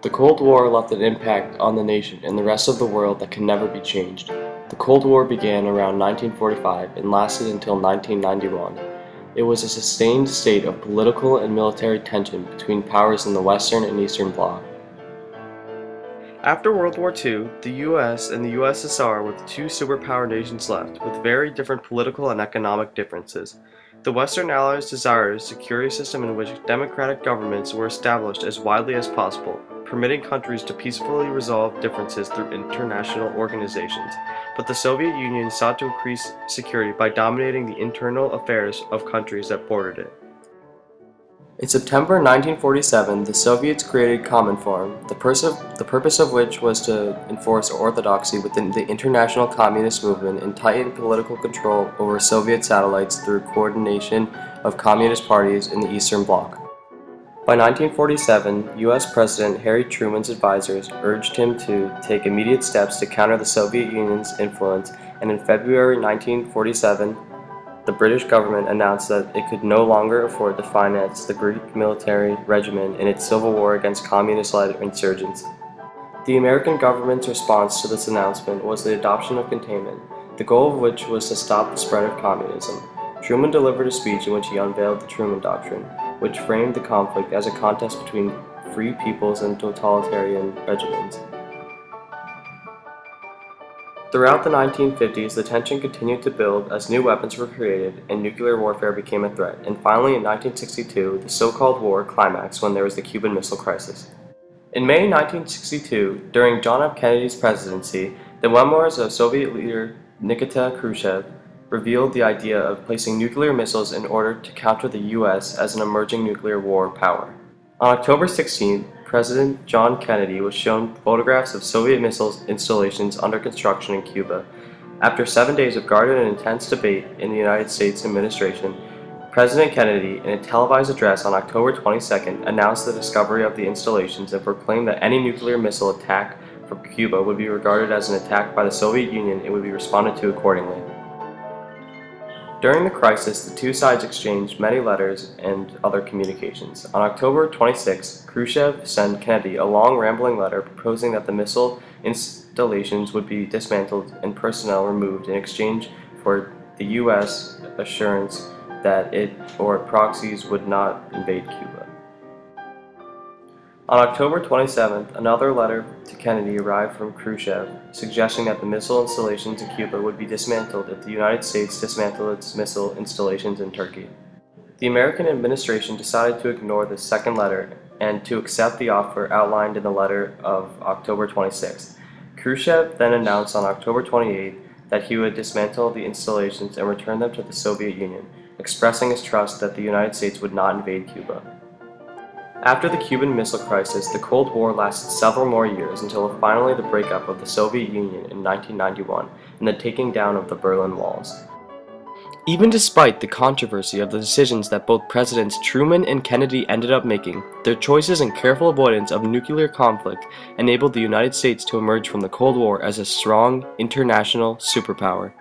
The Cold War left an impact on the nation and the rest of the world that can never be changed. The Cold War began around 1945 and lasted until 1991. It was a sustained state of political and military tension between powers in the Western and Eastern Bloc. After World War II, the US and the USSR were the two superpower nations left, with very different political and economic differences. The Western Allies desired a security system in which democratic governments were established as widely as possible, permitting countries to peacefully resolve differences through international organizations. But the Soviet Union sought to increase security by dominating the internal affairs of countries that bordered it. In September 1947, the Soviets created Cominform, the purpose of which was to enforce orthodoxy within the international communist movement and tighten political control over Soviet satellites through coordination of communist parties in the Eastern Bloc. By 1947, U.S. President Harry Truman's advisors urged him to take immediate steps to counter the Soviet Union's influence, and in February 1947, the British government announced that it could no longer afford to finance the Greek military regime in its civil war against communist-led insurgents. The American government's response to this announcement was the adoption of containment, the goal of which was to stop the spread of communism. Truman delivered a speech in which he unveiled the Truman Doctrine, which framed the conflict as a contest between free peoples and totalitarian regimes. Throughout the 1950s, the tension continued to build as new weapons were created and nuclear warfare became a threat, and finally in 1962, the so-called war climaxed when there was the Cuban Missile Crisis. In May 1962, during John F. Kennedy's presidency, the memoirs of Soviet leader Nikita Khrushchev revealed the idea of placing nuclear missiles in order to counter the U.S. as an emerging nuclear war power. On October 16, President John Kennedy was shown photographs of Soviet missile installations under construction in Cuba. After 7 days of guarded and intense debate in the United States administration, President Kennedy, in a televised address on October 22, announced the discovery of the installations and proclaimed that any nuclear missile attack from Cuba would be regarded as an attack by the Soviet Union and would be responded to accordingly. During the crisis, the two sides exchanged many letters and other communications. On October 26, Khrushchev sent Kennedy a long rambling letter proposing that the missile installations would be dismantled and personnel removed in exchange for the U.S. assurance that it or proxies would not invade Cuba. On October 27, another letter to Kennedy arrived from Khrushchev, suggesting that the missile installations in Cuba would be dismantled if the United States dismantled its missile installations in Turkey. The American administration decided to ignore this second letter and to accept the offer outlined in the letter of October 26. Khrushchev then announced on October 28 that he would dismantle the installations and return them to the Soviet Union, expressing his trust that the United States would not invade Cuba. After the Cuban Missile Crisis, the Cold War lasted several more years until finally the breakup of the Soviet Union in 1991 and the taking down of the Berlin Walls. Even despite the controversy of the decisions that both Presidents Truman and Kennedy ended up making, their choices and careful avoidance of nuclear conflict enabled the United States to emerge from the Cold War as a strong international superpower.